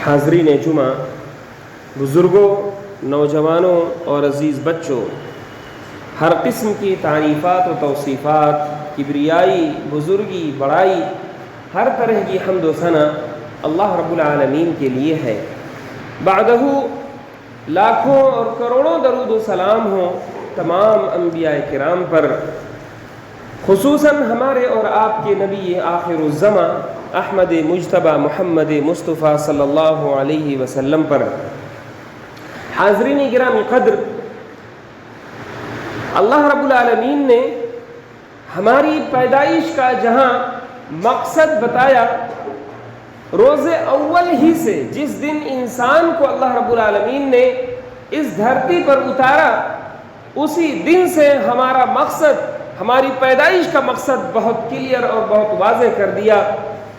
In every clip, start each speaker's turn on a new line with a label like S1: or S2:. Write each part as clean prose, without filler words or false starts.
S1: حاضرین جمعہ، بزرگوں، نوجوانوں اور عزیز بچوں، ہر قسم کی تعریفات و توصیفات، کبریائی، بزرگی، بڑائی، ہر طرح کی حمد و ثنا اللہ رب العالمین کے لیے ہے۔ بعدہ لاکھوں اور کروڑوں درود و سلام ہوں تمام انبیاء کرام پر، خصوصاً ہمارے اور آپ کے نبی آخر الزماں احمد مجتبیٰ محمد مصطفیٰ صلی اللہ علیہ وسلم پر۔ حاضرین گرامی قدر، اللہ رب العالمین نے ہماری پیدائش کا جہاں مقصد بتایا، روز اول ہی سے جس دن انسان کو اللہ رب العالمین نے اس دھرتی پر اتارا، اسی دن سے ہمارا مقصد، ہماری پیدائش کا مقصد بہت کلیئر اور بہت واضح کر دیا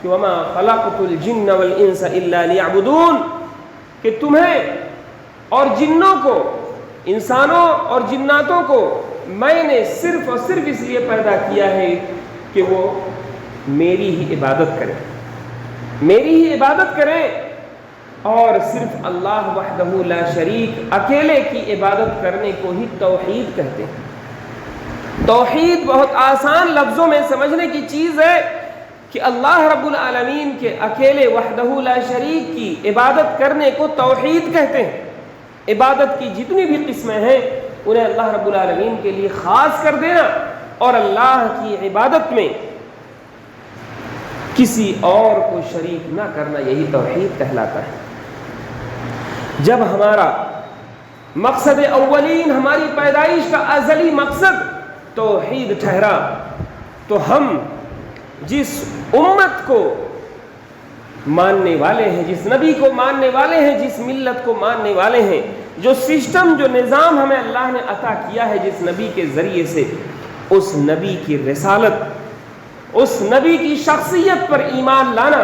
S1: کہ وما خلقت الجن والانس الا لیعبدون، کہ تمہیں اور جنوں کو، انسانوں اور جناتوں کو میں نے صرف اور صرف اس لیے پیدا کیا ہے کہ وہ میری ہی عبادت کریں، میری ہی عبادت کریں، اور صرف اللہ وحدہ لا شریک اکیلے کی عبادت کرنے کو ہی توحید کہتے ہیں۔ توحید بہت آسان لفظوں میں سمجھنے کی چیز ہے کہ اللہ رب العالمین کے اکیلے وحدہ لا شریک کی عبادت کرنے کو توحید کہتے ہیں۔ عبادت کی جتنی بھی قسمیں ہیں انہیں اللہ رب العالمین کے لیے خاص کر دینا اور اللہ کی عبادت میں کسی اور کو شریک نہ کرنا، یہی توحید کہلاتا ہے۔ جب ہمارا مقصد اولین، ہماری پیدائش کا ازلی مقصد توحید ٹھہرا، تو ہم جس امت کو ماننے والے ہیں، جس نبی کو ماننے والے ہیں، جس ملت کو ماننے والے ہیں، جو سسٹم، جو نظام ہمیں اللہ نے عطا کیا ہے جس نبی کے ذریعے سے، اس نبی کی رسالت، اس نبی کی شخصیت پر ایمان لانا،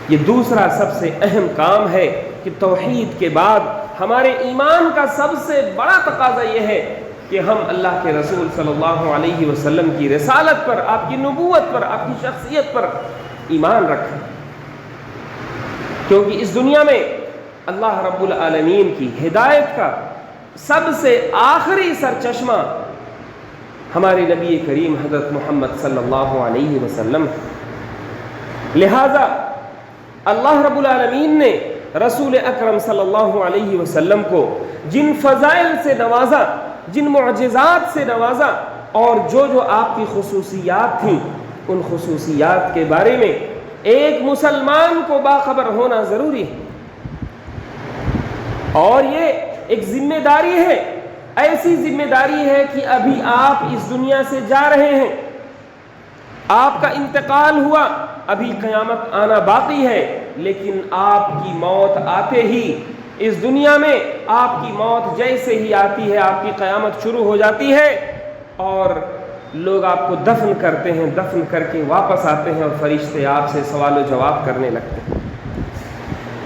S1: یہ دوسرا سب سے اہم کام ہے کہ توحید کے بعد ہمارے ایمان کا سب سے بڑا تقاضا یہ ہے کہ ہم اللہ کے رسول صلی اللہ علیہ وسلم کی رسالت پر، آپ کی نبوت پر، آپ کی شخصیت پر ایمان رکھیں، کیونکہ اس دنیا میں اللہ رب العالمین کی ہدایت کا سب سے آخری سرچشمہ ہمارے نبی کریم حضرت محمد صلی اللہ علیہ وسلم ہے۔ لہذا اللہ رب العالمین نے رسول اکرم صلی اللہ علیہ وسلم کو جن فضائل سے نوازا، جن معجزات سے نوازا، اور جو آپ کی خصوصیات تھیں، ان خصوصیات کے بارے میں ایک مسلمان کو باخبر ہونا ضروری ہے، اور یہ ایک ذمہ داری ہے، ایسی ذمہ داری ہے کہ ابھی آپ اس دنیا سے جا رہے ہیں، آپ کا انتقال ہوا، ابھی قیامت آنا باقی ہے، لیکن آپ کی موت آتے ہی اس دنیا میں، آپ کی موت جیسے ہی آتی ہے آپ کی قیامت شروع ہو جاتی ہے، اور لوگ آپ کو دفن کرتے ہیں، دفن کر کے واپس آتے ہیں، اور فرشتے آپ سے سوال و جواب کرنے لگتے ہیں۔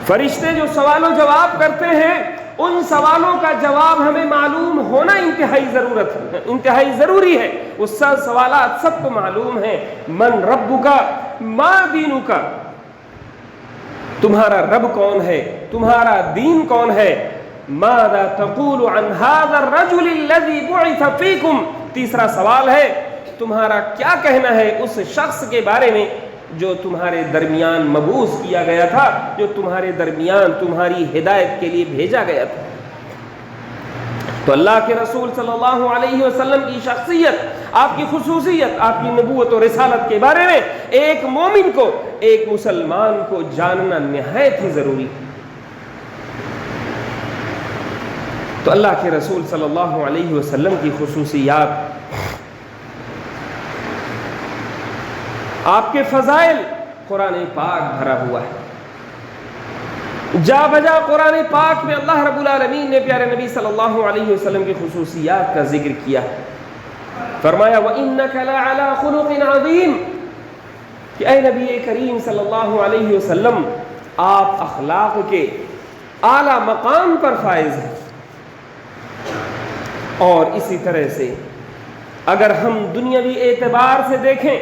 S1: فرشتے جو سوال و جواب کرتے ہیں، ان سوالوں کا جواب ہمیں معلوم ہونا انتہائی ضروری ہے۔ وہ سب سوالات سب کو معلوم ہیں۔ من ربک ما دینک، تمہارا رب کون ہے، تمہارا دین کون ہے۔ ماذا تقول عن هذا الرجل الذي بعث فيكم، تیسرا سوال ہے تمہارا کیا کہنا ہے اس شخص کے بارے میں جو تمہارے درمیان مبعوث کیا گیا تھا، جو تمہارے درمیان تمہاری ہدایت کے لیے بھیجا گیا تھا۔ تو اللہ کے رسول صلی اللہ علیہ وسلم کی شخصیت، آپ کی خصوصیت، آپ کی نبوت و رسالت کے بارے میں ایک مومن کو، ایک مسلمان کو جاننا نہایت ہی ضروری ہے۔ تو اللہ کے رسول صلی اللہ علیہ وسلم کی خصوصیات، آپ کے فضائل، قرآن پاک بھرا ہوا ہے۔ جا بجا قرآن پاک میں اللہ رب العالمین نے پیارے نبی صلی اللہ علیہ وسلم کی خصوصیات کا ذکر کیا، فرمایا وَإِنَّكَ لَعَلَىٰ خُلُقٍ عَظِيمٍ، کہ اے نبی کریم صلی اللہ علیہ وسلم آپ اخلاق کے اعلیٰ مقام پر فائز ہیں۔ اور اسی طرح سے اگر ہم دنیاوی اعتبار سے دیکھیں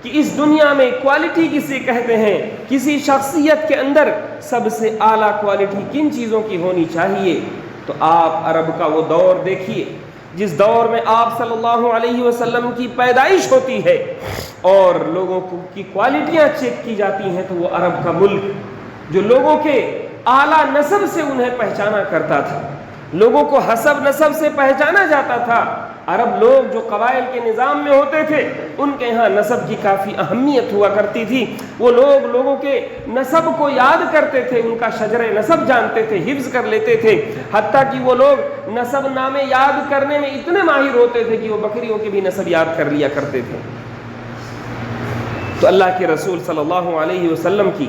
S1: کہ اس دنیا میں کوالٹی کسے کہتے ہیں، کسی شخصیت کے اندر سب سے اعلیٰ کوالٹی کن چیزوں کی ہونی چاہیے، تو آپ عرب کا وہ دور دیکھیے جس دور میں آپ صلی اللہ علیہ وسلم کی پیدائش ہوتی ہے اور لوگوں کی کوالٹیاں چیک کی جاتی ہیں، تو وہ عرب کا ملک جو لوگوں کے اعلیٰ نسب سے انہیں پہچانا کرتا تھا، لوگوں کو حسب نسب سے پہچانا جاتا تھا۔ عرب لوگ جو قبائل کے نظام میں ہوتے تھے ان کے یہاں نسب کی کافی اہمیت ہوا کرتی تھی، وہ لوگ لوگوں کے نسب کو یاد کرتے تھے، ان کا شجر نسب جانتے تھے، حفظ کر لیتے تھے، حتیٰ کہ وہ لوگ نسب نامے یاد کرنے میں اتنے ماہر ہوتے تھے کہ وہ بکریوں کے بھی نسب یاد کر لیا کرتے تھے۔ تو اللہ کے رسول صلی اللہ علیہ وسلم کی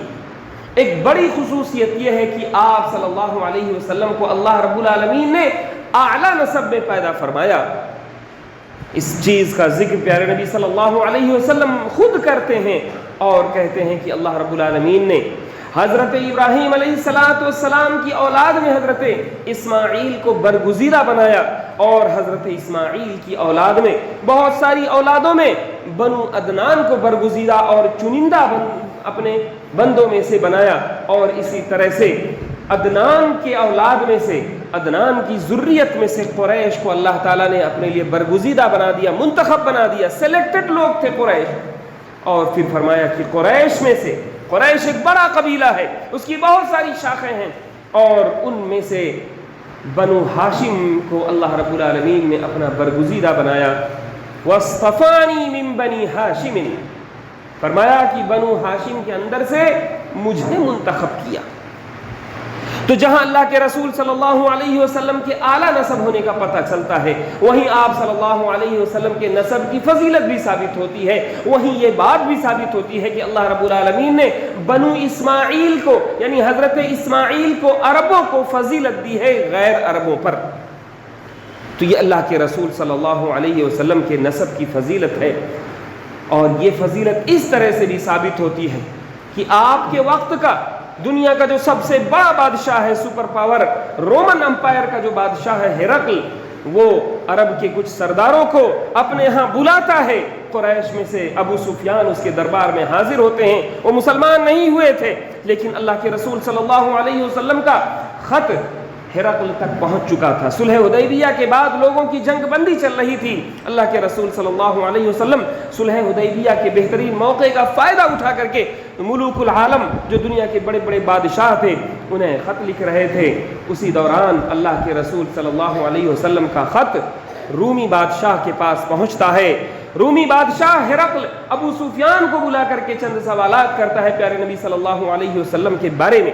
S1: ایک بڑی خصوصیت یہ ہے کہ آپ صلی اللہ علیہ وسلم کو اللہ رب العالمین نے اعلیٰ نسب میں پیدا فرمایا۔ اس چیز کا ذکر پیارے نبی صلی اللہ علیہ وسلم خود کرتے ہیں اور کہتے ہیں کہ اللہ رب العالمین نے حضرت ابراہیم علیہ السلام کی اولاد میں حضرت اسماعیل کو برگزیدہ بنایا، اور حضرت اسماعیل کی اولاد میں بہت ساری اولادوں میں بنو عدنان کو برگزیدہ اور چنندہ اپنے بندوں میں سے بنایا، اور اسی طرح سے عدنان کے اولاد میں سے، عدنان کی ذریت میں سے قریش کو اللہ تعالیٰ نے اپنے لیے برگزیدہ بنا دیا، منتخب بنا دیا، سلیکٹڈ لوگ تھے قریش۔ اور پھر فرمایا کہ قریش میں سے، قریش ایک بڑا قبیلہ ہے، اس کی بہت ساری شاخیں ہیں، اور ان میں سے بنو ہاشم کو اللہ رب العالمین نے اپنا برگزیدہ بنایا۔ وَاصْطَفَانِي مِن بَنِي ہاشم، فرمایا کہ بنو ہاشم کے اندر سے مجھے منتخب کیا۔ تو جہاں اللہ کے رسول صلی اللہ علیہ وسلم کے اعلیٰ نسب ہونے کا پتہ چلتا ہے، وہیں آپ صلی اللہ علیہ وسلم کے نسب کی فضیلت بھی ثابت ہوتی ہے، وہیں یہ بات بھی ثابت ہوتی ہے کہ اللہ رب العالمین نے بنو اسماعیل کو، یعنی حضرت اسماعیل کو، عربوں کو فضیلت دی ہے غیر عربوں پر۔ تو یہ اللہ کے رسول صلی اللہ علیہ وسلم کے نسب کی فضیلت ہے، اور یہ فضیلت اس طرح سے بھی ثابت ہوتی ہے کہ آپ کے وقت کا دنیا کا جو سب سے بڑا بادشاہ ہے، سپر پاور، رومن امپائر کا جو بادشاہ ہے ہرقل، وہ عرب کے کچھ سرداروں کو اپنے ہاں بلاتا ہے۔ قریش میں سے ابو سفیان اس کے دربار میں حاضر ہوتے ہیں، وہ مسلمان نہیں ہوئے تھے، لیکن اللہ کے رسول صلی اللہ علیہ وسلم کا خط ہرقل تک پہنچ چکا تھا۔ صلح حدیبیہ کے بعد لوگوں کی جنگ بندی چل رہی تھی، اللہ کے رسول صلی اللہ علیہ وسلم صلح حدیبیہ کے بہترین موقع کا فائدہ اٹھا کر کے ملوک العالم، جو دنیا کے بڑے بڑے بادشاہ تھے، انہیں خط لکھ رہے تھے۔ اسی دوران اللہ کے رسول صلی اللہ علیہ وسلم کا خط رومی بادشاہ کے پاس پہنچتا ہے۔ رومی بادشاہ ہرقل ابو سفیان کو بلا کر کے چند سوالات کرتا ہے پیارے نبی صلی اللہ علیہ وسلم کے بارے میں۔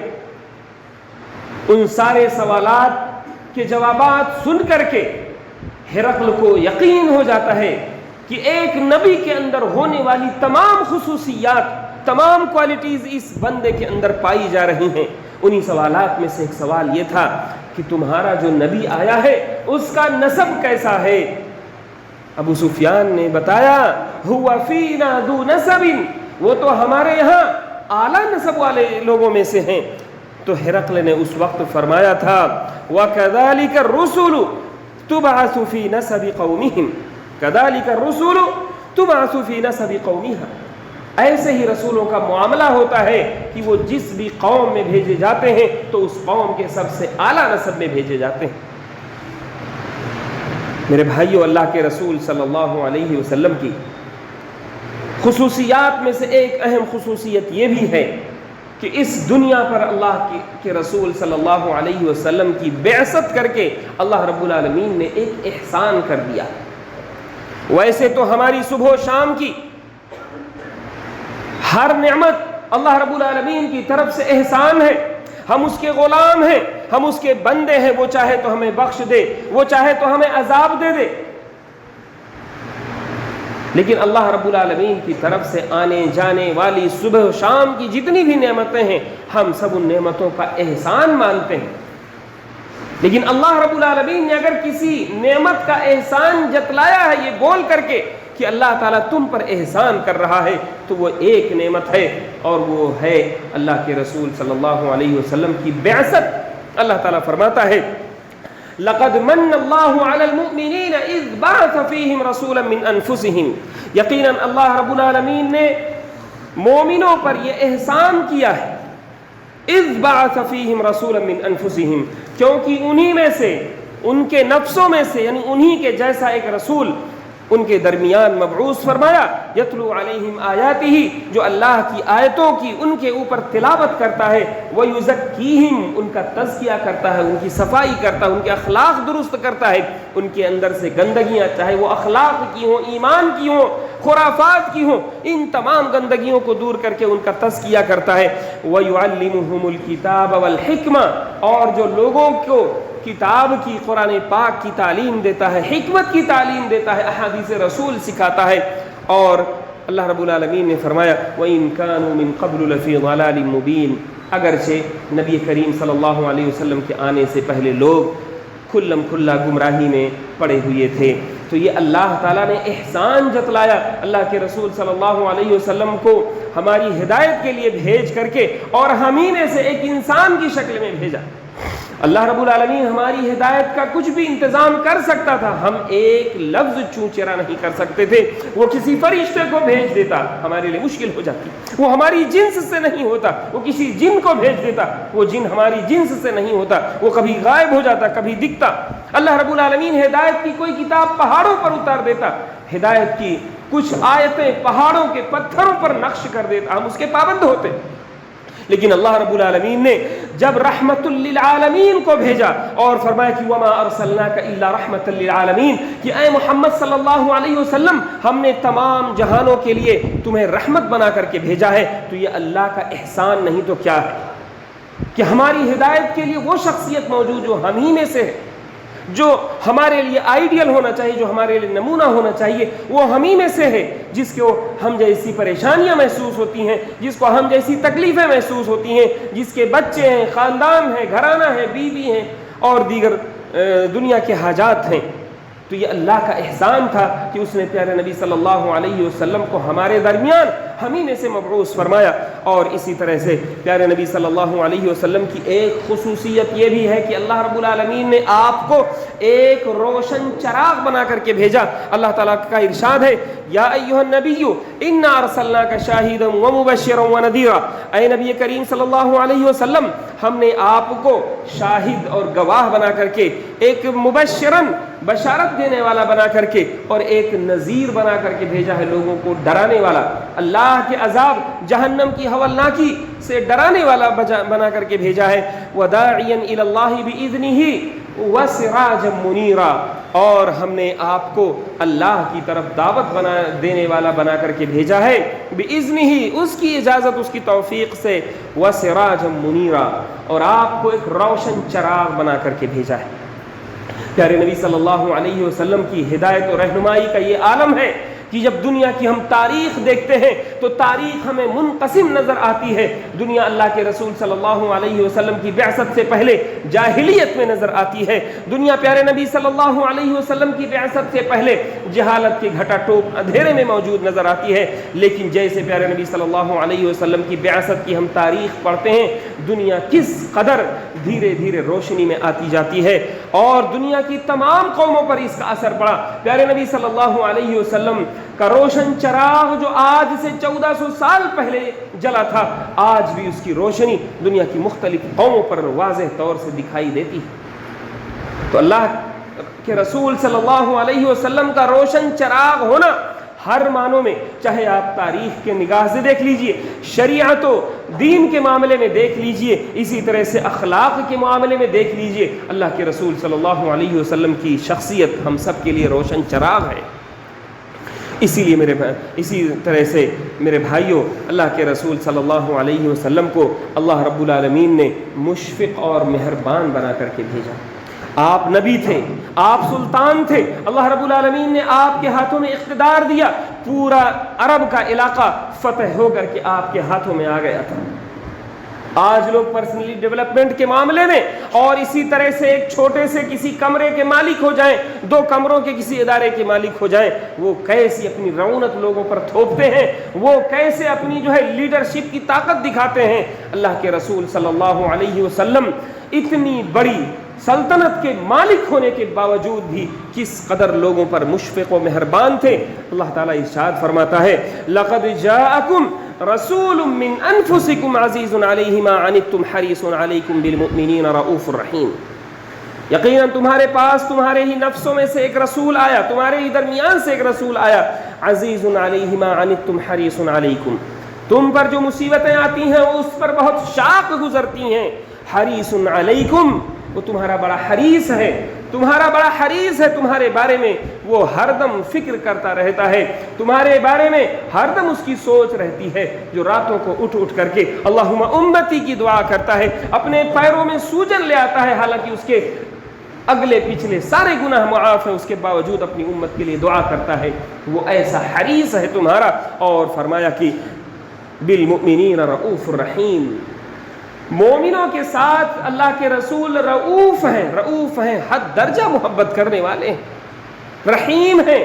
S1: ان سارے سوالات کے جوابات سن کر کے ہرقل کو یقین ہو جاتا ہے کہ ایک نبی کے اندر ہونے والی تمام خصوصیات، تمام کوالٹیز اس بندے کے اندر پائی جا رہی ہیں۔ انہی سوالات میں سے ایک سوال یہ تھا کہ تمہارا جو نبی آیا ہے اس کا نسب کیسا ہے؟ ابو سفیان نے بتایا، ہوا فینا ذو نسب، وہ تو ہمارے یہاں اعلیٰ نسب والے لوگوں میں سے ہیں۔ تو ہرقل نے اس وقت فرمایا تھا، وَكَذَلِكَ الرُّسُلُ تُبْعَثُ فِي نَسَبِ قَوْمِهِمْ كَذَلِكَ الرُّسُلُ تُبْعَثُ فِي نَسَبِ قَوْمِهَا، ایسے ہی رسولوں کا معاملہ ہوتا ہے کہ وہ جس بھی قوم میں بھیجے جاتے ہیں تو اس قوم کے سب سے اعلیٰ نسب میں بھیجے جاتے ہیں۔ میرے بھائیو، اللہ کے رسول صلی اللہ علیہ وسلم کی خصوصیات میں سے ایک اہم خصوصیت یہ بھی ہے کہ اس دنیا پر اللہ کے رسول صلی اللہ علیہ وسلم کی بعثت کر کے اللہ رب العالمین نے ایک احسان کر دیا۔ ویسے تو ہماری صبح و شام کی ہر نعمت اللہ رب العالمین کی طرف سے احسان ہے، ہم اس کے غلام ہیں، ہم اس کے بندے ہیں، وہ چاہے تو ہمیں بخش دے، وہ چاہے تو ہمیں عذاب دے دے، لیکن اللہ رب العالمین کی طرف سے آنے جانے والی صبح و شام کی جتنی بھی نعمتیں ہیں، ہم سب ان نعمتوں کا احسان مانتے ہیں۔ لیکن اللہ رب العالمین نے اگر کسی نعمت کا احسان جتلایا ہے یہ بول کر کے کہ اللہ تعالیٰ تم پر احسان کر رہا ہے، تو وہ ایک نعمت ہے، اور وہ ہے اللہ کے رسول صلی اللہ علیہ وسلم کی بعثت۔ اللہ تعالیٰ فرماتا ہے، لقد من اللہ علی المؤمنین اذ بعث فیہم رسولا من انفسہم یقیناً اللہ رب العالمین نے مومنوں پر یہ احسان کیا ہے، اذ بعث فیہم رسولا من انفسہم، کیونکہ انہی میں سے، ان کے نفسوں میں سے، یعنی انہی کے جیسا ایک رسول ان کے درمیان مبعوث فرمایا، یتلو علیہم آیاتہ، جو اللہ کی آیتوں کی ان کے اوپر تلاوت کرتا ہے، ویزکیہم، ان کا تزکیہ کرتا ہے، ان کی صفائی کرتا ہے، ان کے اخلاق درست کرتا ہے، ان کے اندر سے گندگیاں، چاہے وہ اخلاق کی ہوں، ایمان کی ہوں، خرافات کی ہوں، ان تمام گندگیوں کو دور کر کے ان کا تزکیہ کرتا ہے، وَيُعَلِّمُهُمُ الْكِتَابَ وَالْحِكْمَةَ، اور جو لوگوں کو کتاب کی، قرآن پاک کی تعلیم دیتا ہے، حکمت کی تعلیم دیتا ہے، احادیث رسول سکھاتا ہے۔ اور اللہ رب العالمین نے فرمایا وَإِن كَانُوا مِن قَبْلُ لَفِي ضَلَالٍ مُبِينٍ، اگرچہ نبی کریم صلی اللہ علیہ وسلم کے آنے سے پہلے لوگ کھلم کھلا گمراہی میں پڑے ہوئے تھے، تو یہ اللہ تعالیٰ نے احسان جتلایا اللہ کے رسول صلی اللہ علیہ وسلم کو ہماری ہدایت کے لیے بھیج کر کے، اور ہمیں میں سے ایک انسان کی شکل میں بھیجا۔ اللہ رب العالمین ہماری ہدایت کا کچھ بھی انتظام کر سکتا تھا، ہم ایک لفظ چوں چرا نہیں کر سکتے تھے، وہ کسی فرشتے کو بھیج دیتا، ہمارے لیے مشکل ہو جاتی، وہ ہماری جنس سے نہیں ہوتا، وہ کسی جن کو بھیج دیتا، وہ جن ہماری جنس سے نہیں ہوتا، وہ کبھی غائب ہو جاتا، کبھی دکھتا۔ اللہ رب العالمین ہدایت کی کوئی کتاب پہاڑوں پر اتار دیتا، ہدایت کی کچھ آیتیں پہاڑوں کے پتھروں پر نقش کر دیتا، ہم اس کے پابند ہوتے۔ لیکن اللہ رب العالمین نے جب رحمت للعالمین کو بھیجا اور فرمایا کہ وما ارسلناک الا رحمت للعالمین، کہ اے محمد صلی اللہ علیہ وسلم ہم نے تمام جہانوں کے لیے تمہیں رحمت بنا کر کے بھیجا ہے، تو یہ اللہ کا احسان نہیں تو کیا ہے کہ ہماری ہدایت کے لیے وہ شخصیت موجود جو ہم ہی میں سے ہے، جو ہمارے لیے آئیڈیل ہونا چاہیے، جو ہمارے لیے نمونہ ہونا چاہیے، وہ ہم ہی میں سے ہے، جس کو ہم جیسی پریشانیاں محسوس ہوتی ہیں، جس کو ہم جیسی تکلیفیں محسوس ہوتی ہیں، جس کے بچے ہیں، خاندان ہے، گھرانہ ہے، بیوی ہیں اور دیگر دنیا کے حاجات ہیں۔ تو یہ اللہ کا احسان تھا کہ اس نے پیارے نبی صلی اللہ علیہ وسلم کو ہمارے درمیان ہمیں میں سے مبعوث فرمایا۔ اور اسی طرح سے پیارے نبی صلی اللہ علیہ وسلم کی ایک خصوصیت یہ بھی ہے کہ اللہ رب العالمین نے آپ کو ایک روشن چراغ بنا کر کے بھیجا۔ اللہ تعالیٰ کا ارشاد ہے یا ایھا النبی انا ارسلناک شاہدا ومبشرا ونذیرا، اے نبی کریم صلی اللہ علیہ وسلم ہم نے آپ کو شاہد اور گواہ بنا کر کے، ایک مبشرن بشارت دینے والا بنا کر کے، اور ایک نذیر بنا کر کے بھیجا ہے، لوگوں کو ڈرانے والا، اللہ کے عذاب جہنم کی ہولناکی سے ڈرانے والا بنا کر کے بھیجا ہے، وداعیا الی اللہ باذنہ وسراجا منیرا، اور ہم نے آپ کو اللہ کی طرف دعوت دینے والا بنا کر کے بھیجا ہے، باذنہ اس کی اجازت، اس کی توفیق سے، وسراجا منیرا، اور آپ کو ایک روشن چراغ بنا کر کے بھیجا ہے۔ پیارے نبی صلی اللہ علیہ وسلم کی ہدایت اور رہنمائی کا یہ عالم ہے کہ جب دنیا کی ہم تاریخ دیکھتے ہیں تو تاریخ ہمیں منقسم نظر آتی ہے۔ دنیا اللہ کے رسول صلی اللہ علیہ وسلم کی بعثت سے پہلے جاہلیت میں نظر آتی ہے، دنیا پیارے نبی صلی اللہ علیہ وسلم کی بعثت سے پہلے جہالت کے گھٹا ٹوپ اندھیرے میں موجود نظر آتی ہے۔ لیکن جیسے پیارے نبی صلی اللہ علیہ وسلم کی بعثت کی ہم تاریخ پڑھتے ہیں، دنیا کس قدر دھیرے دھیرے روشنی میں آتی جاتی ہے، اور دنیا کی تمام قوموں پر اس کا اثر پڑا۔ پیارے نبی صلی اللہ علیہ وسلم کا روشن چراغ جو آج سے 1400 سال پہلے جلا تھا، آج بھی اس کی روشنی دنیا کی مختلف قوموں پر واضح طور سے دکھائی دیتی ہے۔ تو اللہ کے رسول صلی اللہ علیہ وسلم کا روشن چراغ ہونا ہر معنوں میں، چاہے آپ تاریخ کے نگاہ سے دیکھ لیجئے، شریعت و دین کے معاملے میں دیکھ لیجئے، اسی طرح سے اخلاق کے معاملے میں دیکھ لیجئے، اللہ کے رسول صلی اللہ علیہ وسلم کی شخصیت ہم سب کے لیے روشن چراغ ہے۔ اسی لیے اسی طرح سے میرے بھائیوں، اللہ کے رسول صلی اللہ علیہ وسلم کو اللہ رب العالمین نے مشفق اور مہربان بنا کر کے بھیجا۔ آپ نبی تھے، آپ سلطان تھے، اللہ رب العالمین نے آپ کے ہاتھوں میں اقتدار دیا، پورا عرب کا علاقہ فتح ہو کر کے آپ کے ہاتھوں میں آ گیا تھا۔ آج لوگ پرسنلی ڈیولپمنٹ کے معاملے میں اور اسی طرح سے ایک چھوٹے سے کسی کمرے کے مالک ہو جائیں، 2 کمروں کے کسی ادارے کے مالک ہو جائیں، وہ کیسی اپنی رعونت لوگوں پر تھوپتے ہیں، وہ کیسے اپنی لیڈرشپ کی طاقت دکھاتے ہیں۔ اللہ کے رسول صلی اللہ علیہ وسلم اتنی بڑی سلطنت کے مالک ہونے کے باوجود بھی کس قدر لوگوں پر مشفق و مہربان تھے۔ اللہ تعالیٰ ارشاد فرماتا ہے لَقَدْ جَاءَكُمْ رَسُولٌ مِّنْ أَنفُسِكُمْ عَزِيزٌ عَلَيْهِ مَا عَنِتُّمْ حَرِيصٌ عَلَيْكُمْ بِالْمُؤْمِنِينَ رَءُوفٌ رَحِيمٌ۔ یقیناً تمہارے پاس تمہارے ہی نفسوں میں سے ایک رسول آیا، تمہارے ہی درمیان سے ایک رسول آیا، عزیز علیہ ما عنتم حریص علیکم، تم پر جو مصیبتیں آتی ہیں وہ اس پر بہت شاق گزرتی ہیں، حریص علیکم، وہ تمہارا بڑا حریص ہے، تمہارا بڑا حریص ہے تمہارے بارے میں، وہ ہر دم فکر کرتا رہتا ہے تمہارے بارے میں، ہر دم اس کی سوچ رہتی ہے، جو راتوں کو اٹھ اٹھ کر کے اللہم امتی کی دعا کرتا ہے، اپنے پیروں میں سوجن لے آتا ہے، حالانکہ اس کے اگلے پچھلے سارے گناہ معاف ہیں، اس کے باوجود اپنی امت کے لیے دعا کرتا ہے، وہ ایسا حریص ہے تمہارا۔ اور فرمایا کہ بالمؤمنین رؤوف الرحیم، مومنوں کے ساتھ اللہ کے رسول رؤوف ہیں، حد درجہ محبت کرنے والے ہیں، رحیم ہیں،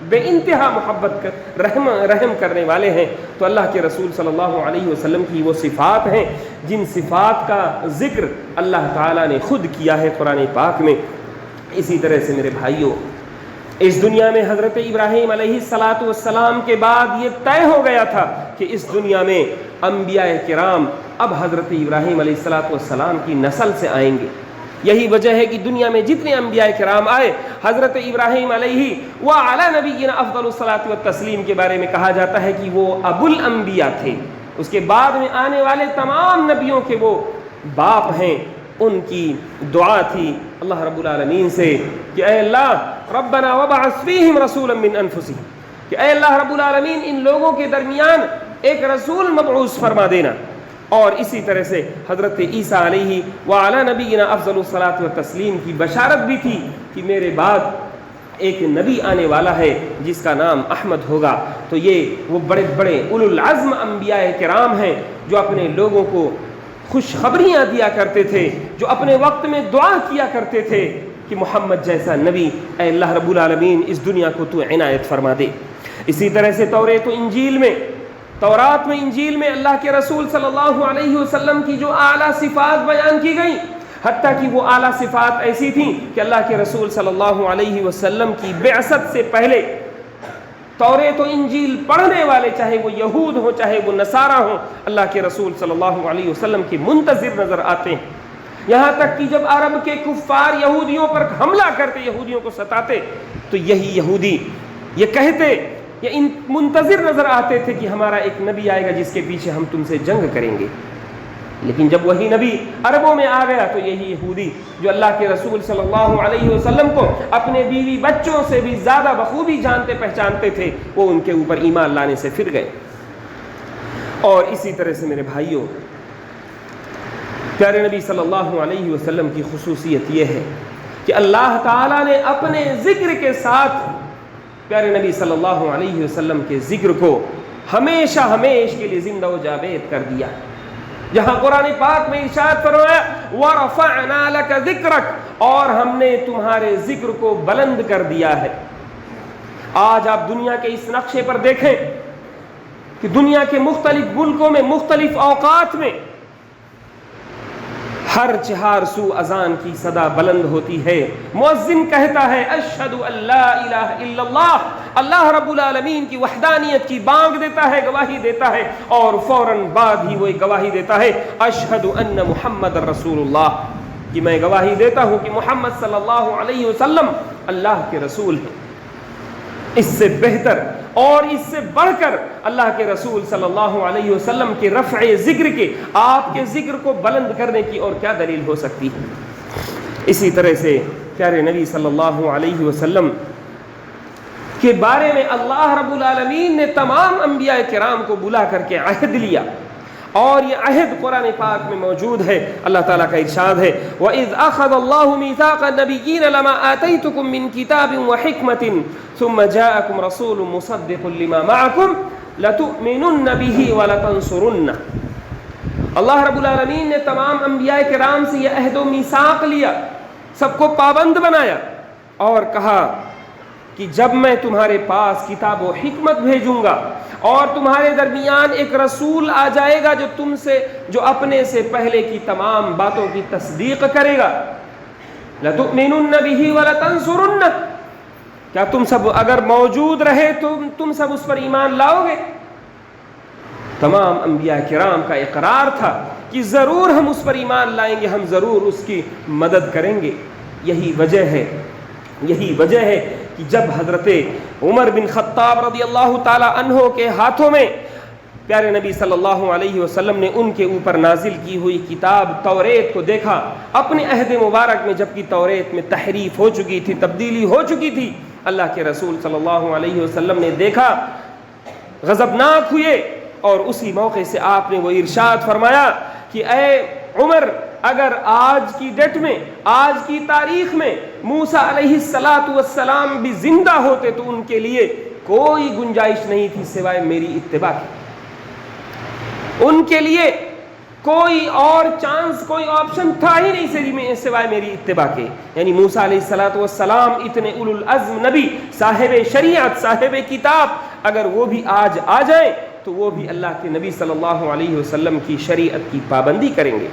S1: بے انتہا محبت رحم کرنے والے ہیں۔ تو اللہ کے رسول صلی اللہ علیہ وسلم کی وہ صفات ہیں جن صفات کا ذکر اللہ تعالیٰ نے خود کیا ہے قرآن پاک میں۔ اسی طرح سے میرے بھائیوں، اس دنیا میں حضرت ابراہیم علیہ السلام کے بعد یہ طے ہو گیا تھا کہ اس دنیا میں انبیاء کرام اب حضرت ابراہیم علیہ السلام کی نسل سے آئیں گے۔ یہی وجہ ہے کہ دنیا میں جتنے انبیاء کرام آئے، حضرت ابراہیم علیہ وعلی نبینا افضل الصلاۃ والتسلیم کے بارے میں کہا جاتا ہے کہ وہ ابو الانبیاء تھے، اس کے بعد میں آنے والے تمام نبیوں کے وہ باپ ہیں۔ ان کی دعا تھی اللہ رب العالمین سے کہ اے اللہ ربنا وابعث فیہم رسولا من انفسہم، کہ اے اللہ رب العالمین ان لوگوں کے درمیان ایک رسول مبعوث فرما دینا۔ اور اسی طرح سے حضرت عیسیٰ علیہ وعلی نبینا افضل الصلاۃ والتسلیم کی بشارت بھی تھی کہ میرے بعد ایک نبی آنے والا ہے جس کا نام احمد ہوگا۔ تو یہ وہ بڑے بڑے اولو العزم انبیاء کرام ہیں جو اپنے لوگوں کو خوشخبریاں دیا کرتے تھے، جو اپنے وقت میں دعا کیا کرتے تھے کہ محمد جیسا نبی اے اللہ رب العالمین اس دنیا کو تو عنایت فرما دے۔ اسی طرح سے تورات میں انجیل میں اللہ کے رسول صلی اللہ علیہ وسلم کی جو اعلیٰ صفات بیان کی گئیں، حتیٰ کہ وہ اعلیٰ صفات ایسی تھیں کہ اللہ کے رسول صلی اللہ علیہ وسلم کی بعثت سے پہلے توریت و انجیل پڑھنے والے، چاہے وہ یہود ہوں چاہے وہ نصارہ ہوں، اللہ کے رسول صلی اللہ علیہ وسلم کے منتظر نظر آتے ہیں۔ یہاں تک کہ جب عرب کے کفار یہودیوں پر حملہ کرتے، یہودیوں کو ستاتے، تو یہی یہودی یہ کہتے، یہ منتظر نظر آتے تھے کہ ہمارا ایک نبی آئے گا جس کے پیچھے ہم تم سے جنگ کریں گے۔ لیکن جب وہی نبی عربوں میں آ گیا تو یہی یہودی جو اللہ کے رسول صلی اللہ علیہ وسلم کو اپنے بیوی بچوں سے بھی زیادہ بخوبی جانتے پہچانتے تھے، وہ ان کے اوپر ایمان لانے سے پھر گئے۔ اور اسی طرح سے میرے بھائیوں، پیارے نبی صلی اللہ علیہ وسلم کی خصوصیت یہ ہے کہ اللہ تعالیٰ نے اپنے ذکر کے ساتھ پیارے نبی صلی اللہ علیہ وسلم کے ذکر کو ہمیشہ کے لیے زندہ و جاوید کر دیا۔ جہاں قرآن پاک میں ارشاد فرمایا وَرَفَعْنَا لَكَ ذِكْرَكَ، اور ہم نے تمہارے ذکر کو بلند کر دیا ہے۔ آج آپ دنیا کے اس نقشے پر دیکھیں کہ دنیا کے مختلف ملکوں میں مختلف اوقات میں ہر چہار سو اذان کی صدا بلند ہوتی ہے، مؤذن کہتا ہے اشہد ان لا الہ الا اللہ، اللہ رب العالمین کی وحدانیت کی بانگ دیتا ہے، گواہی دیتا ہے، اور فوراً بعد ہی وہ گواہی دیتا ہے اشہد ان محمد رسول اللہ، کہ میں گواہی دیتا ہوں کہ محمد صلی اللہ علیہ وسلم اللہ کے رسول ہیں۔ اس سے بہتر اور اس سے بڑھ کر اللہ کے رسول صلی اللہ علیہ وسلم کے رفع ذکر کے، آپ کے ذکر کو بلند کرنے کی اور کیا دلیل ہو سکتی ہے۔ اسی طرح سے پیارے نبی صلی اللہ علیہ وسلم کے بارے میں اللہ رب العالمین نے تمام انبیاء کرام کو بلا کر کے عہد لیا، اور یہ عہد قرآن پاک میں موجود ہے۔ اللہ تعالیٰ کا ارشاد ہے وَإِذْ أَخَذَ اللَّهُ مِيثَاقَ النَّبِيِّينَ لَمَا آتَيْتُكُم مِّن كِتَابٍ وَحِكْمَةٍ ثُمَّ جَاءَكُمْ رَسُولٌ مُصَدِّقٌ لِّمَا مَعَكُمْ لَتُؤْمِنُنَّ بِهِ وَلَتَنصُرُنَّهُ۔ اللہ رب العالمین نے تمام انبیاء کرام سے یہ عہد و میثاق لیا، سب کو پابند بنایا، اور کہا کہ جب میں تمہارے پاس کتاب و حکمت بھیجوں گا اور تمہارے درمیان ایک رسول آ جائے گا جو اپنے سے پہلے کی تمام باتوں کی تصدیق کرے گا، لَتُؤْمِنُنَّ بِهِ وَلَتَنْصُرُنَّ، کیا تم سب اگر موجود رہے تو تم سب اس پر ایمان لاؤ گے؟ تمام انبیاء کرام کا اقرار تھا کہ ضرور ہم اس پر ایمان لائیں گے، ہم ضرور اس کی مدد کریں گے۔ یہی وجہ ہے کہ جب حضرت عمر بن خطاب رضی اللہ تعالی عنہ کے ہاتھوں میں پیارے نبی صلی اللہ علیہ وسلم نے ان کے اوپر نازل کی ہوئی کتاب توریت کو دیکھا، اپنے عہد مبارک میں جبکہ توریت میں تحریف ہو چکی تھی، تبدیلی ہو چکی تھی، اللہ کے رسول صلی اللہ علیہ وسلم نے دیکھا، غضبناک ہوئے، اور اسی موقع سے آپ نے وہ ارشاد فرمایا کہ اے عمر، اگر آج کی ڈیٹ میں، آج کی تاریخ میں موسیٰ علیہ السلام بھی زندہ ہوتے تو ان کے لیے کوئی گنجائش نہیں تھی سوائے میری اتباع کی، ان کے لیے کوئی اور چانس، کوئی آپشن تھا ہی نہیں سوائے میری اتباع کے۔ یعنی موسیٰ علیہ السلام اتنے اولو العزم نبی، صاحب شریعت، صاحب کتاب، اگر وہ بھی آج آ جائیں تو وہ بھی اللہ کے نبی صلی اللہ علیہ وسلم کی شریعت کی پابندی کریں گے۔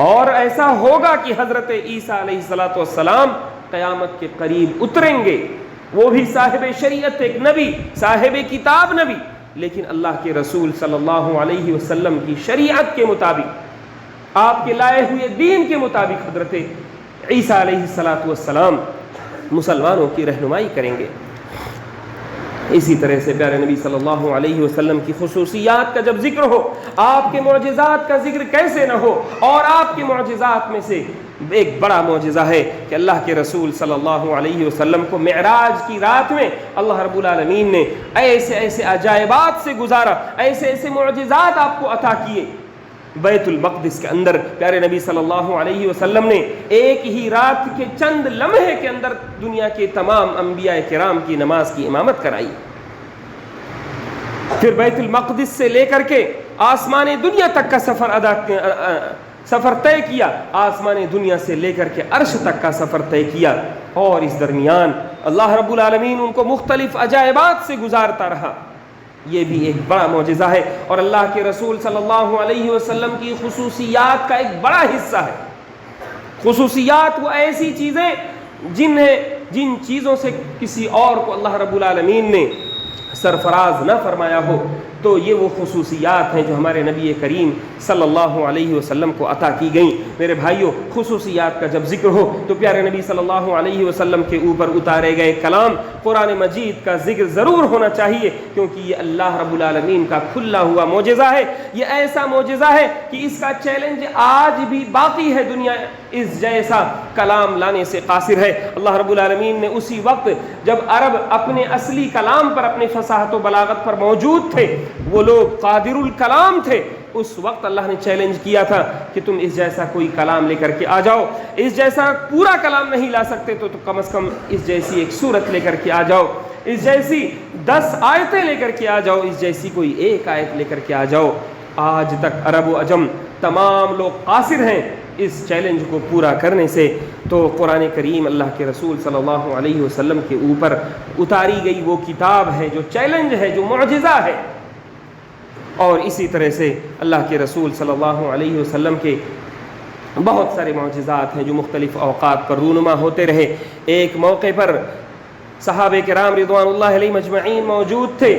S1: اور ایسا ہوگا کہ حضرت عیسیٰ علیہ السلام قیامت کے قریب اتریں گے، وہ بھی صاحب شریعت، ایک نبی، صاحب کتاب نبی، لیکن اللہ کے رسول صلی اللہ علیہ وسلم کی شریعت کے مطابق، آپ کے لائے ہوئے دین کے مطابق حضرت عیسیٰ علیہ السلام مسلمانوں کی رہنمائی کریں گے۔ اسی طرح سے پیارے نبی صلی اللہ علیہ وسلم کی خصوصیات کا جب ذکر ہو، آپ کے معجزات کا ذکر کیسے نہ ہو، اور آپ کے معجزات میں سے ایک بڑا معجزہ ہے کہ اللہ کے رسول صلی اللہ علیہ وسلم کو معراج کی رات میں اللہ رب العالمین نے ایسے ایسے عجائبات سے گزارا، ایسے ایسے معجزات آپ کو عطا کیے۔ بیت المقدس کے اندر پیارے نبی صلی اللہ علیہ وسلم نے ایک ہی رات کے چند لمحے کے اندر دنیا کے تمام انبیاء کرام کی نماز کی امامت کرائی۔ پھر بیت المقدس سے لے کر کے آسمان دنیا تک کا سفر طے کیا، آسمان دنیا سے لے کر کے عرش تک کا سفر طے کیا، اور اس درمیان اللہ رب العالمین ان کو مختلف عجائبات سے گزارتا رہا۔ یہ بھی ایک بڑا معجزہ ہے، اور اللہ کے رسول صلی اللہ علیہ وسلم کی خصوصیات کا ایک بڑا حصہ ہے۔ خصوصیات وہ ایسی چیزیں جن چیزوں سے کسی اور کو اللہ رب العالمین نے سرفراز نہ فرمایا ہو، تو یہ وہ خصوصیات ہیں جو ہمارے نبی کریم صلی اللہ علیہ وسلم کو عطا کی گئیں۔ میرے بھائیوں، خصوصیات کا جب ذکر ہو تو پیارے نبی صلی اللہ علیہ وسلم کے اوپر اتارے گئے کلام قرآن مجید کا ذکر ضرور ہونا چاہیے، کیونکہ یہ اللہ رب العالمین کا کھلا ہوا معجزہ ہے۔ یہ ایسا معجزہ ہے کہ اس کا چیلنج آج بھی باقی ہے، دنیا اس جیسا کلام لانے سے قاصر ہے۔ اللہ رب العالمین نے اسی وقت جب عرب اپنے اصلی کلام پر، اپنے فصاحت و بلاغت پر موجود تھے، وہ لوگ قادر الکلام تھے، اس وقت اللہ نے چیلنج کیا تھا کہ تم اس جیسا کوئی کلام لے کر کے آ جاؤ، اس جیسا پورا کلام نہیں لا سکتے تو کم از کم اس جیسی ایک سورت لے کر کے آ جاؤ، اس جیسی 10 آیتیں لے کر کے آ جاؤ، اس جیسی کوئی ایک آیت لے کر کے آ جاؤ۔ آج تک عرب و عجم تمام لوگ قاصر ہیں اس چیلنج کو پورا کرنے سے، تو قرآن کریم اللہ کے رسول صلی اللہ علیہ وسلم کے اوپر اتاری گئی وہ کتاب ہے جو چیلنج ہے، جو معجزہ ہے۔ اور اسی طرح سے اللہ کے رسول صلی اللہ علیہ وسلم کے بہت سارے معجزات ہیں جو مختلف اوقات پر رونما ہوتے رہے۔ ایک موقع پر صحابہ کرام رضوان اللہ علیہ مجمعین موجود تھے،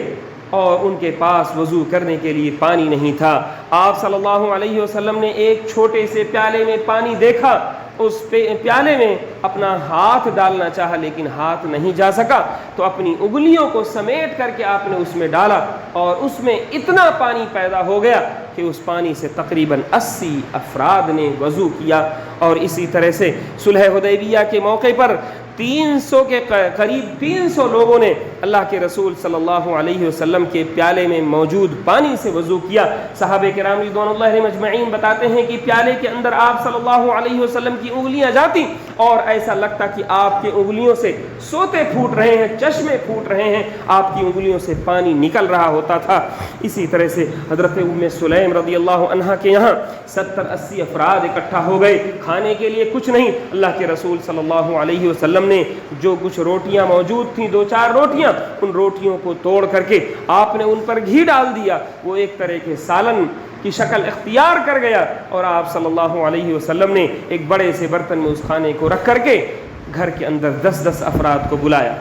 S1: اور ان کے پاس وضو کرنے کے لیے پانی نہیں تھا۔ آپ صلی اللہ علیہ وسلم نے ایک چھوٹے سے پیالے میں پانی دیکھا، اس پیالے میں اپنا ہاتھ ڈالنا چاہا لیکن ہاتھ نہیں جا سکا، تو اپنی انگلیوں کو سمیٹ کر کے آپ نے اس میں ڈالا، اور اس میں اتنا پانی پیدا ہو گیا کہ اس پانی سے تقریباً 80 افراد نے وضو کیا۔ اور اسی طرح سے صلح حدیبیہ کے موقع پر 300 کے قریب 300 لوگوں نے اللہ کے رسول صلی اللہ علیہ وسلم کے پیالے میں موجود پانی سے وضو کیا۔ صحابہ کرام رضوان اللہ علیہ مجمعین بتاتے ہیں کہ پیالے کے اندر آپ صلی اللہ علیہ وسلم کی انگلیاں جاتی اور ایسا لگتا کہ آپ کی انگلیوں سے سوتے پھوٹ رہے ہیں، چشمے پھوٹ رہے ہیں، آپ کی انگلیوں سے پانی نکل رہا ہوتا تھا۔ اسی طرح سے حضرت ام سلیم رضی اللہ عنہا کے یہاں 70-80 افراد اکٹھا ہو گئے، کھانے کے لیے کچھ نہیں۔ اللہ کے رسول صلی اللہ علیہ وسلم نے جو کچھ روٹیاں موجود تھیں، 2-4 روٹیاں، ان روٹیوں کو توڑ کر کے آپ نے ان پر گھی ڈال دیا۔ وہ ایک طرح کے سالن کی شکل اختیار کر گیا اور آپ صلی اللہ علیہ وسلم نے ایک بڑے سے برتن میں اس کھانے کو رکھ کر کے گھر کے اندر 10 افراد کو بلایا.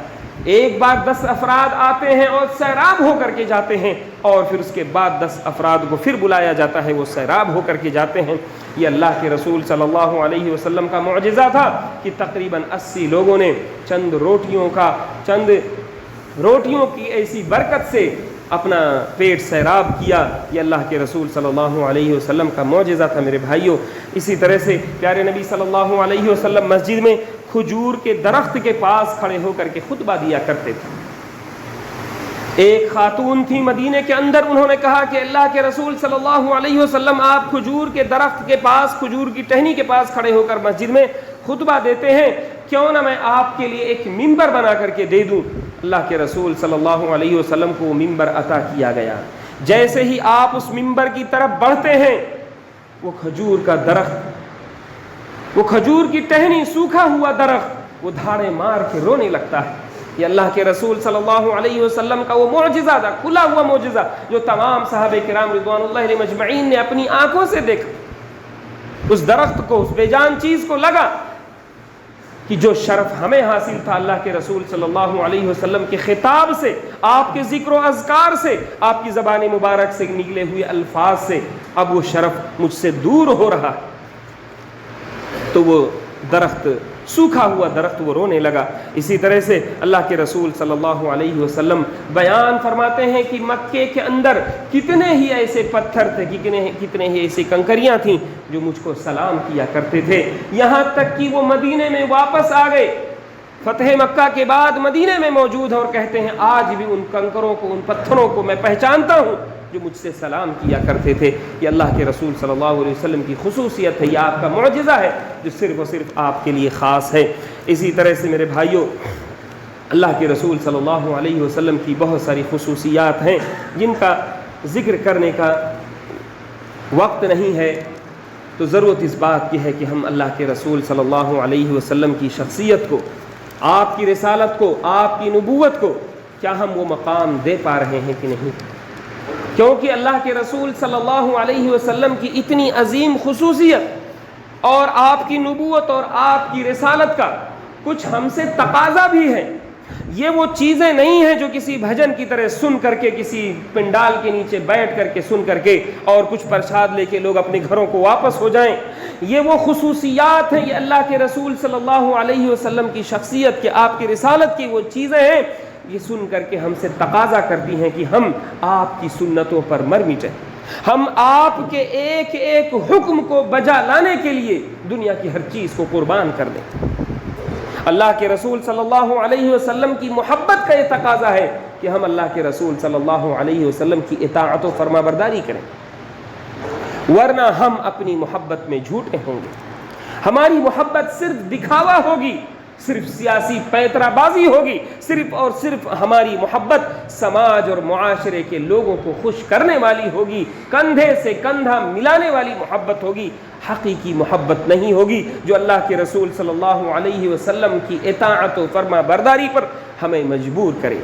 S1: ایک بار 10 افراد آتے ہیں اور سیراب ہو کر کے جاتے ہیں، اور پھر اس کے بعد 10 افراد کو پھر بلایا جاتا ہے، وہ سیراب ہو کر کے جاتے ہیں. یہ اللہ کے رسول صلی اللہ علیہ وسلم کا معجزہ تھا کہ تقریباً 80 لوگوں نے چند روٹیوں کی ایسی برکت سے اپنا پیٹ سیراب کیا. یہ اللہ کے رسول صلی اللہ علیہ وسلم کا معجزہ تھا میرے بھائیوں. اسی طرح سے پیارے نبی صلی اللہ علیہ وسلم مسجد میں کھجور کے درخت کے پاس کھڑے ہو کر کے خطبہ دیا کرتے تھے. ایک خاتون تھی مدینے کے اندر، انہوں نے کہا کہ اللہ کے رسول صلی اللہ علیہ وسلم آپ کھجور کے درخت کے پاس، کھجور کی ٹہنی کے پاس کھڑے ہو کر مسجد میں خطبہ دیتے ہیں، کیوں نہ میں آپ کے لیے ایک ممبر بنا کر کے دے دوں. اللہ کے رسول صلی اللہ علیہ وسلم کو ممبر عطا کیا گیا. جیسے ہی آپ اس ممبر کی طرف بڑھتے ہیں، وہ کھجور کا درخت، وہ کھجور کی ٹہنی، سوکھا ہوا درخت، وہ دھاڑے مار کے رونے لگتا ہے. یہ اللہ کے رسول صلی اللہ علیہ وسلم کا وہ معجزہ تھا، کھلا ہوا معجزہ، جو تمام صحابہ کرام رضوان اللہ علیہم اجمعین نے اپنی آنکھوں سے دیکھا. اس درخت کو، اس بے جان چیز کو لگا کہ جو شرف ہمیں حاصل تھا اللہ کے رسول صلی اللہ علیہ وسلم کے خطاب سے، آپ کے ذکر و اذکار سے، آپ کی زبان مبارک سے نکلے ہوئے الفاظ سے، اب وہ شرف مجھ سے دور ہو رہا. تو وہ درخت، سوکھا ہوا درخت، وہ رونے لگا. اسی طرح سے اللہ کے رسول صلی اللہ علیہ وسلم بیان فرماتے ہیں کہ مکے کے اندر کتنے ہی ایسے پتھر تھے، کتنے ہی ایسی کنکریاں تھیں جو مجھ کو سلام کیا کرتے تھے، یہاں تک کہ وہ مدینے میں واپس آ گئے. فتح مکہ کے بعد مدینے میں موجود ہیں اور کہتے ہیں آج بھی ان کنکروں کو، ان پتھروں کو میں پہچانتا ہوں جو مجھ سے سلام کیا کرتے تھے. یہ اللہ کے رسول صلی اللہ علیہ وسلم کی خصوصیت ہے، یہ آپ کا معجزہ ہے جو صرف اور صرف آپ کے لیے خاص ہے. اسی طرح سے میرے بھائیوں، اللہ کے رسول صلی اللہ علیہ وسلم کی بہت ساری خصوصیات ہیں جن کا ذکر کرنے کا وقت نہیں ہے، تو ضرورت اس بات کی ہے کہ ہم اللہ کے رسول صلی اللہ علیہ وسلم کی شخصیت کو، آپ کی رسالت کو، آپ کی نبوت کو، کیا ہم وہ مقام دے پا رہے ہیں کہ نہیں. کیونکہ اللہ کے رسول صلی اللہ علیہ وسلم کی اتنی عظیم خصوصیت اور آپ کی نبوت اور آپ کی رسالت کا کچھ ہم سے تقاضا بھی ہے. یہ وہ چیزیں نہیں ہیں جو کسی بھجن کی طرح سن کر کے، کسی پنڈال کے نیچے بیٹھ کر کے سن کر کے اور کچھ پرساد لے کے لوگ اپنے گھروں کو واپس ہو جائیں. یہ وہ خصوصیات ہیں، یہ اللہ کے رسول صلی اللہ علیہ وسلم کی شخصیت کے، آپ کی رسالت کی وہ چیزیں ہیں، یہ سن کر کے ہم سے تقاضا کرتی ہیں کہ ہم آپ کی سنتوں پر مر مٹیں، ہم آپ کے ایک ایک حکم کو بجا لانے کے لیے دنیا کی ہر چیز کو قربان کر دیں. اللہ کے رسول صلی اللہ علیہ وسلم کی محبت کا یہ تقاضا ہے کہ ہم اللہ کے رسول صلی اللہ علیہ وسلم کی اطاعت و فرما برداری کریں، ورنہ ہم اپنی محبت میں جھوٹے ہوں گے. ہماری محبت صرف دکھاوا ہوگی، صرف سیاسی پیترا بازی ہوگی، صرف اور صرف ہماری محبت سماج اور معاشرے کے لوگوں کو خوش کرنے والی ہوگی، کندھے سے کندھا ملانے والی محبت ہوگی، حقیقی محبت نہیں ہوگی جو اللہ کے رسول صلی اللہ علیہ وسلم کی اطاعت و فرما برداری پر ہمیں مجبور کرے.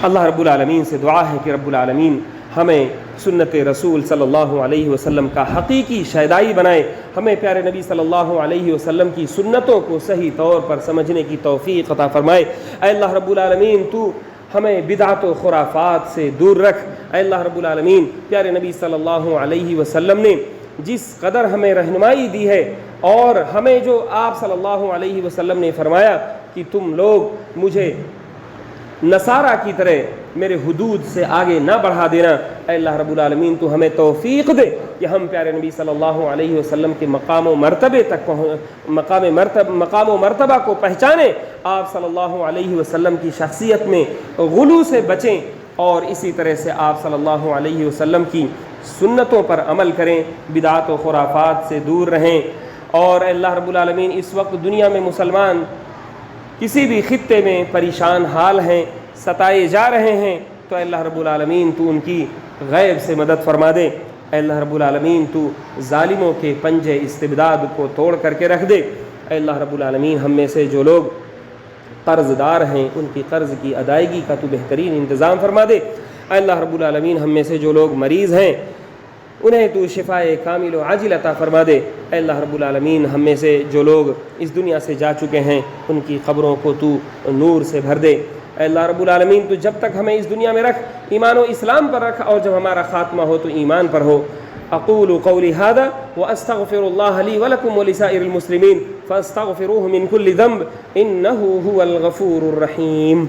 S1: اللہ رب العالمین سے دعا ہے کہ رب العالمین ہمیں سنت رسول صلی اللہ علیہ وسلم کا حقیقی شیدائی بنائے، ہمیں پیارے نبی صلی اللہ علیہ وسلم کی سنتوں کو صحیح طور پر سمجھنے کی توفیق عطا فرمائے. اے اللہ رب العالمین، تو ہمیں بدعت و خرافات سے دور رکھ. اے اللہ رب العالمین، پیارے نبی صلی اللہ علیہ وسلم نے جس قدر ہمیں رہنمائی دی ہے اور ہمیں جو آپ صلی اللہ علیہ وسلم نے فرمایا کہ تم لوگ مجھے نصارہ کی طرح میرے حدود سے آگے نہ بڑھا دینا. اے اللہ رب العالمین، تو ہمیں توفیق دے کہ ہم پیارے نبی صلی اللہ علیہ وسلم کے مقام و مرتبے تک مقام و مرتبہ کو پہچانیں، آپ صلی اللہ علیہ وسلم کی شخصیت میں غلو سے بچیں اور اسی طرح سے آپ صلی اللہ علیہ وسلم کی سنتوں پر عمل کریں، بدعات و خرافات سے دور رہیں. اور اے اللہ رب العالمین، اس وقت دنیا میں مسلمان کسی بھی خطے میں پریشان حال ہیں، ستائے جا رہے ہیں، تو اے اللہ رب العالمین تو ان کی غیب سے مدد فرما دے. اے اللہ رب العالمین تو ظالموں کے پنجے استبداد کو توڑ کر کے رکھ دے. اے اللہ رب العالمین، ہم میں سے جو لوگ قرض دار ہیں ان کی قرض کی ادائیگی کا تو بہترین انتظام فرما دے. اے اللہ رب العالمین ہم میں سے جو لوگ مریض ہیں انہیں تو شفائے کامل و عاجل عطا فرما دے۔ اے اللہ رب العالمین ہم میں سے جو لوگ اس دنیا سے جا چکے ہیں ان کی قبروں کو تو نور سے بھر دے۔ اے اللہ رب العالمین تو جب تک ہمیں اس دنیا میں رکھ ایمان و اسلام پر رکھ، اور جب ہمارا خاتمہ ہو تو ایمان پر ہو۔ اقول قولی هذا واستغفر الله لي ولكم ولسائر المسلمين فاستغفروه من كل ذنب انه هو الغفور الرحيم۔